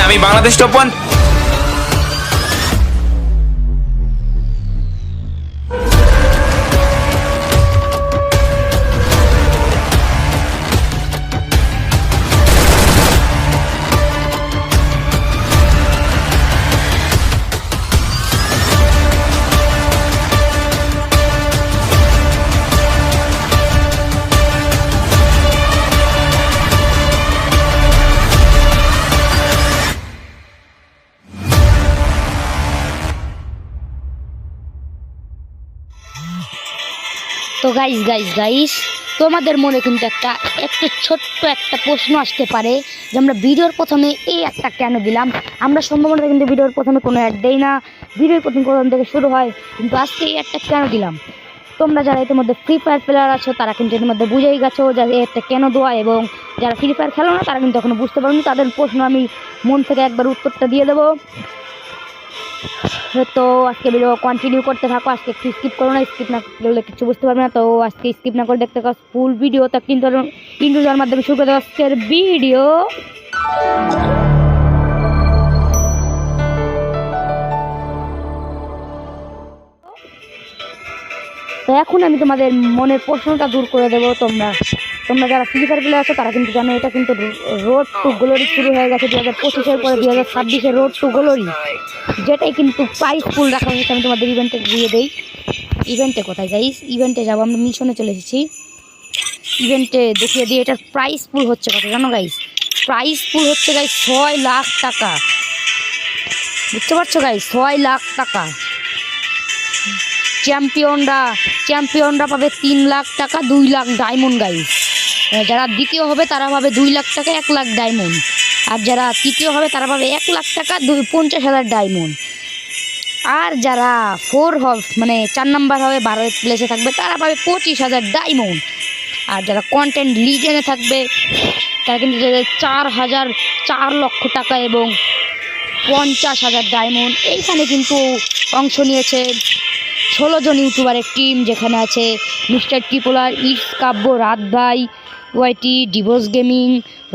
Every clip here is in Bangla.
আমি বাংলাদেশ টপ 1। তো গাইস তোমাদের মনে কিন্তু একটু ছোট্ট একটা প্রশ্ন আসতে পারে যে আমরা ভিডিওর প্রথমে এই একটা কেন দিলাম। আমরা সম্ভবত কিন্তু ভিডিওর প্রথমে কোনো অ্যাড দেই না, ভিডিওর প্রথম থেকে শুরু হয়, কিন্তু আজকে এই একটা কেন দিলাম। তোমরা যারা ইতিমধ্যে ফ্রি ফায়ার প্লেয়ার আছো তারা কিন্তু এর মধ্যে বুঝেই গেছো যে একটা কেন দেওয়া, এবং যারা ফ্রি ফায়ার খেলো না তারা কিন্তু এখনো বুঝতে পারোনি। তাদের প্রশ্ন আমি মন থেকে একবার উত্তরটা দিয়ে দেবো। তো আজকে ভিডিও কন্টিনিউ করতে থাকো, আজকে একটু স্কিপ করো না, স্কিপ না করলে কিছু বুঝতে পারবে না। তো আজকে স্কিপ না করে দেখতে থাকো ফুল ভিডিও। তা কিন্তু ইন্ট্রোর মাধ্যমে শুরু করে দেবো আজকের ভিডিও। তো এখন আমি তোমাদের মনের প্রশ্নটা দূর করে দেবো। তোমরা যারা ফ্রি ফায়ার প্লেয়ার আছো তারা কিন্তু জানো এটা কিন্তু রোড টু গ্লোরি শুরু হয়ে গেছে 2025-এর পরে 2026-এর রোড টু গ্লোরি, যেটাই কিন্তু প্রাইস ফুল রাখা হয়েছে। আমি তোমাদের ইভেন্টে দিয়ে দেই। ইভেন্টে কোথায় গাইস? ইভেন্টে যাবো, আমরা মিশনে চলে এসেছি। ইভেন্টে দেখিয়ে দিই এটার প্রাইস পুল হচ্ছে কত জানো গাইস? প্রাইস পুল হচ্ছে গাইস 6 লাখ টাকা। বুঝতে পারছো গাইস? 6 লাখ টাকা। চ্যাম্পিয়নরা পাবে 3 লাখ টাকা, 2 লাখ ডায়মন্ড গাইস। যারা দ্বিতীয় হবে তারা পাবে 2 লাখ টাকা, 1 লাখ ডায়মন্ড। আর যারা তৃতীয় হবে তারা পাবে 1 লাখ টাকা, 50,000 ডায়মন্ড। আর যারা 4 হবে মানে 4 নাম্বার হবে 12 প্লেসে থাকবে তারা পাবে 25,000 ডায়মন্ড। আর যারা কন্টেন্ট লিজেনে থাকবে তারা কিন্তু 4 লক্ষ টাকা এবং 50,000 ডায়মন্ড। এইখানে কিন্তু অংশ নিয়েছে 16 জন ইউটিউবারের টিম, যেখানে আছে মিস্টার ট্রিপলার, ইটস কাব্য, রাত ভাই, YT, divorce gaming,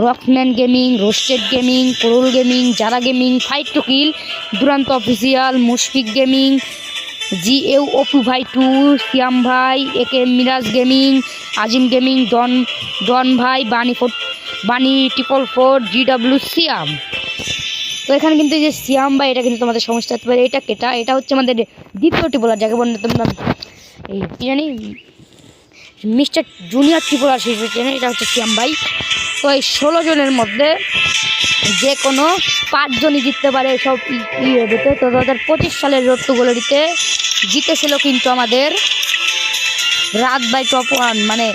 Rockman gaming, roasted gaming, coral gaming, Zara gaming, fight to kill, Duranto official, Mushfiq gaming, জিএউ, অপু ভাই 2, সিয়াম ভাই, AK Miraj gaming, Azim gaming, Don ভাই, বানি 444, জিডব্লিউ সিয়াম। তো এখানে কিন্তু এই যে সিয়াম ভাই, এটা কিন্তু তোমাদের সমস্যা হতে পারে। এটা হচ্ছে আমাদের দ্বিতীয় ট্রিপলার, যাকে বলতে তোমরা এই কী জানি মিস্টার জুনিয়র ট্রিপলার সেই জানি, এটা হচ্ছে সিয়াম ভাই। তো এই 16 জনের মধ্যে যে কোনো 5 জনই জিততে পারে সব ইয়েতে। তো 2025 সালের রোড টু গ্লোরিতে জিতেছিল কিন্তু আমাদের রাত বাই টপ 1 মানে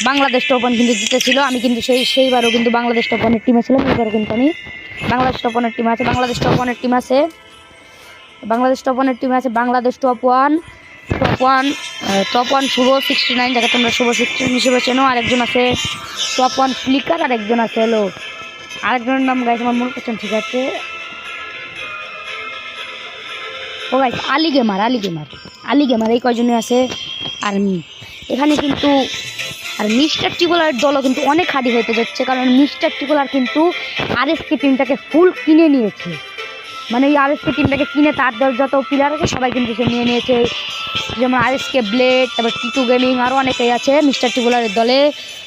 বাংলাদেশ টপ 1 কিন্তু জিতেছিল। আমি কিন্তু সেইবারও কিন্তু বাংলাদেশ টপ 1-এর টিমে ছিলাম। এবারও কিন্তু আমি বাংলাদেশ টপ 1-এর টিম আছে, বাংলাদেশ টপ 1-এর টিম আছে, বাংলাদেশ টপ 1 শুভ 69, যাকে তোমরা শুভ 69 হিসেবে চেনো। আরেকজন আছে টপ 1 ফ্লিকার, আর একজন আছে হলো আরেকজনের নাম গাইছে আমার মনে করছেন, ঠিক আছে ও গাইস আলী গেমার এই কয়জনই আছে। আর এখানে কিন্তু আর মিস্টার ট্রিপলার দলও কিন্তু অনেক হাডি হতে যাচ্ছে, কারণ মিস্টার ট্রিপলার কিন্তু আরএসকে টিমটাকে ফুল কিনে নিয়েছে। মানে এই আরএসকে টিমটাকে কিনে তার দল যত প্লেয়ার আছে সবাই কিন্তু সে নিয়ে নিয়েছে, যেমন আরএসকে ব্লেড, তারপর টিটু গেমিং, আরও অনেকেই আছে মিস্টার ট্রিপলারের দলে।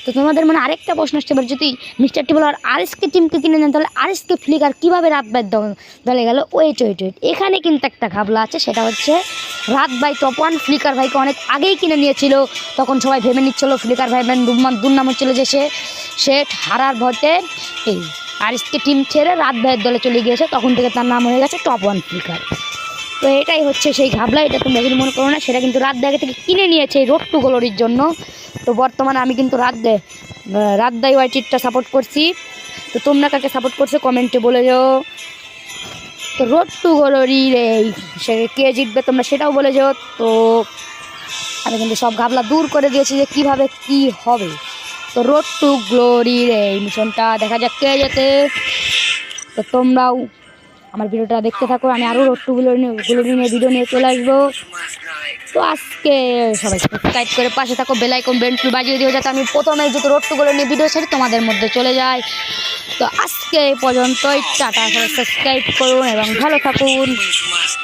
তো তোমাদের মানে আরেকটা প্রশ্ন আসতে পারে, যদি মিস্টার ট্রিপলার আরএসকে টিমকে কিনে নেন তাহলে আরএসকে ফ্লিকার কীভাবে রাত বাই দলে গেল? ওয়েট, এখানে কিন্তু একটা ঘাবলা আছে, সেটা হচ্ছে রাত বাই টপ 1 ফ্লিকার ভাইকে অনেক আগেই কিনে নিয়েছিল। তখন সবাই ভেবে নিচ্ছিল ফ্লিকার ভাই দুর্নাম হচ্ছিল যে সে হারার ভয়তে এই আরএসকে টিম ছেড়ে রাত ভাইয়ের দলে চলে গিয়েছে, তখন থেকে তার নাম হয়ে গেছে টপ 1 ফ্লিকার। তো এটাই হচ্ছে সেই ঘাবলা, এটা তোমরা যদি মনে করো না, সেটা কিন্তু রাত দাগে থেকে কিনে নিয়েছে এই রোড টু গ্লোরির জন্য। তো বর্তমানে আমি কিন্তু রাত দাই ওয়াইটিটা সাপোর্ট করছি। তো তোমরা কাকে সাপোর্ট করছো কমেন্টে বলে যাও। তো রোড টু গ্লোরির এই সে কে জিতবে তোমরা সেটাও বলে যাও। তো আমি কিন্তু সব ঘাবলা দূর করে দিয়েছি যে কীভাবে কী হবে। তো রোড টু গ্লোরির এই মিশনটা দেখা যাক কে যেতে। তো তোমরাও আমার ভিডিওটা দেখতে থাকো, আমি আরও রোড টু গ্লোরি নিয়ে ভিডিও নিয়ে চলে আসবো। তো আজকে সবাই সাবস্ক্রাইব করে পাশে থাকো, বেল আইকন বেলটি বাজিয়ে দিও যাতে আমি প্রথমে যত রোডগুলো নিয়ে ভিডিও ছাড়ি তোমাদের মধ্যে চলে যায়। তো আজকে এই পর্যন্তই, টাটা, সাবস্ক্রাইব করুন এবং ভালো থাকুন।